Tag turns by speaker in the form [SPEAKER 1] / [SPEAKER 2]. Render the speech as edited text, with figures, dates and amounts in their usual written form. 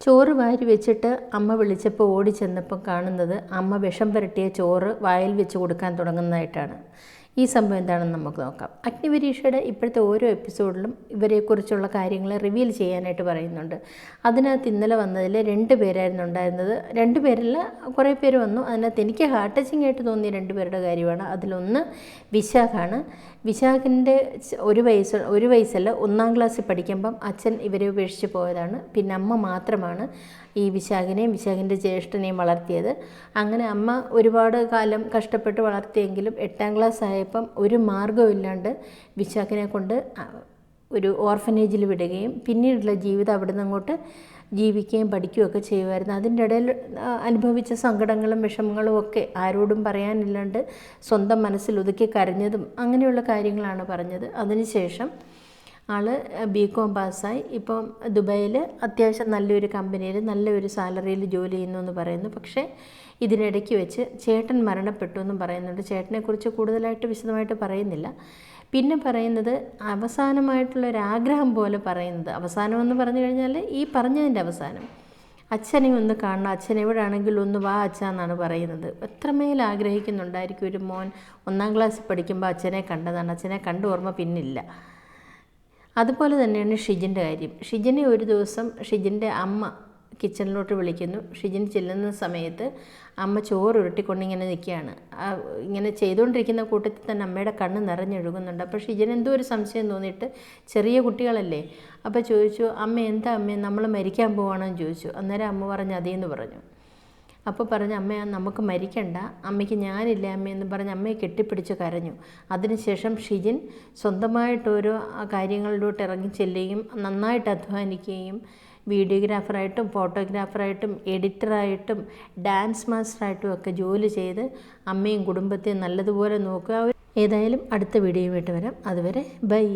[SPEAKER 1] ചോറ് വാരി വെച്ചിട്ട് അമ്മ വിളിച്ചപ്പോൾ ഓടി ചെന്നപ്പോൾ കാണുന്നത് അമ്മ വിഷം പുരട്ടിയ ചോറ് വായിൽ വെച്ച് കൊടുക്കാൻ തുടങ്ങുന്നതായിട്ടാണ്. ഈ സംഭവം എന്താണെന്ന് നമുക്ക് നോക്കാം. അഗ്നിപരീക്ഷയുടെ ഇപ്പോഴത്തെ ഓരോ എപ്പിസോഡിലും ഇവരെക്കുറിച്ചുള്ള കാര്യങ്ങൾ റിവീൽ ചെയ്യാനായിട്ട് പറയുന്നുണ്ട്. അതിനകത്ത് ഇന്നലെ വന്നതിൽ 2 പേരായിരുന്നു ഉണ്ടായിരുന്നത്. 2 പേരിൽ കുറേ പേര് വന്നു. അതിനകത്ത് എനിക്ക് ഹാർട്ട് ടച്ചിങ് ആയിട്ട് തോന്നിയ 2 പേരുടെ കാര്യമാണ്. അതിലൊന്ന് വിശാഖാണ്. വിശാഖിൻ്റെ ഒരു വയസ്സല്ല 1-ാം ക്ലാസ്സിൽ പഠിക്കുമ്പം അച്ഛൻ ഇവരെ ഉപേക്ഷിച്ച് പോയതാണ്. പിന്നെ അമ്മ മാത്രമാണ് ഈ വിശാഖിനെയും വിശാഖിൻ്റെ ജ്യേഷ്ഠനെയും വളർത്തിയത്. അങ്ങനെ അമ്മ ഒരുപാട് കാലം കഷ്ടപ്പെട്ട് വളർത്തിയെങ്കിലും 8-ാം ക്ലാസ് ആയപ്പം ഒരു മാർഗ്ഗമില്ലാണ്ട് വിശാഖിനെ കൊണ്ട് ഒരു ഓർഫനേജിൽ വിടുകയും പിന്നീടുള്ള ജീവിതം അവിടെ നിന്ന് അങ്ങോട്ട് ജീവിക്കുകയും പഠിക്കുകയൊക്കെ ചെയ്യുമായിരുന്നു. അതിൻ്റെ ഇടയിൽ അനുഭവിച്ച സങ്കടങ്ങളും വിഷമങ്ങളും ഒക്കെ ആരോടും പറയാനില്ലാണ്ട് സ്വന്തം മനസ്സിൽ ഒതുക്കി കരഞ്ഞതും അങ്ങനെയുള്ള കാര്യങ്ങളാണ് പറഞ്ഞത്. അതിനുശേഷം ആൾ BCom പാസ്സായി ഇപ്പം ദുബായിൽ അത്യാവശ്യം നല്ലൊരു കമ്പനിയിൽ നല്ലൊരു സാലറിയിൽ ജോലി ചെയ്യുന്നു എന്ന് പറയുന്നു. പക്ഷേ ഇതിനിടയ്ക്ക് വെച്ച് ചേട്ടൻ മരണപ്പെട്ടു എന്നും പറയുന്നുണ്ട്. ചേട്ടനെക്കുറിച്ച് കൂടുതലായിട്ട് വിശദമായിട്ട് പറയുന്നില്ല. പിന്നെ പറയുന്നത് അവസാനമായിട്ടുള്ളൊരാഗ്രഹം പോലെ പറയുന്നത്, അവസാനമെന്ന് പറഞ്ഞു കഴിഞ്ഞാൽ ഈ പറഞ്ഞതിൻ്റെ അവസാനം, അച്ഛനെ ഒന്ന് കാണണം, അച്ഛൻ എവിടെയാണെങ്കിലും ഒന്ന് വാ അച്ഛ എന്നാണ് പറയുന്നത്. എത്രമേൽ ആഗ്രഹിക്കുന്നുണ്ടായിരിക്കും ഒരു മോൻ 1-ാം ക്ലാസ്സിൽ പഠിക്കുമ്പോൾ അച്ഛനെ കണ്ടതാണ്. അച്ഛനെ കണ്ട ഓർമ്മ പിന്നില്ല. അതുപോലെ തന്നെയാണ് ഷിജിൻ്റെ കാര്യം. ഷിജിനെ ഒരു ദിവസം ഷിജിൻ്റെ അമ്മ കിച്ചണിലോട്ട് വിളിക്കുന്നു. ഷിജിൻ ചെല്ലുന്ന സമയത്ത് അമ്മ ചോറ് ഉരുട്ടിക്കൊണ്ടിങ്ങനെ നിൽക്കുകയാണ്. ഇങ്ങനെ ചെയ്തുകൊണ്ടിരിക്കുന്ന കൂട്ടത്തിൽ തന്നെ അമ്മയുടെ കണ്ണ് നിറഞ്ഞൊഴുകുന്നുണ്ട്. അപ്പോൾ ഷിജിന് എന്തോ ഒരു സംശയം തോന്നിയിട്ട്, ചെറിയ കുട്ടികളല്ലേ, അപ്പോൾ ചോദിച്ചു, അമ്മ എന്താ അമ്മേ നമ്മൾ മരിക്കാൻ പോവാണെന്ന് ചോദിച്ചു. അന്നേരം അമ്മ പറഞ്ഞു അതേന്ന് പറഞ്ഞു. അപ്പോൾ പറഞ്ഞു, അമ്മ നമുക്ക് മരിക്കണ്ട, അമ്മയ്ക്ക് ഞാനില്ല അമ്മയെന്ന് പറഞ്ഞ് അമ്മയെ കെട്ടിപ്പിടിച്ച് കരഞ്ഞു. അതിനുശേഷം ഷിജിൻ സ്വന്തമായിട്ടോരോ കാര്യങ്ങളിലോട്ട് ഇറങ്ങി ചെല്ലുകയും നന്നായിട്ട് അധ്വാനിക്കുകയും വീഡിയോഗ്രാഫറായിട്ടും ഫോട്ടോഗ്രാഫറായിട്ടും എഡിറ്ററായിട്ടും ഡാൻസ് മാസ്റ്ററായിട്ടും ഒക്കെ ജോലി ചെയ്ത് അമ്മയും കുടുംബത്തെയും നല്ലതുപോലെ നോക്കുക. ഏതായാലും അടുത്ത വീഡിയോയുമായിട്ട് വരാം. അതുവരെ ബൈ.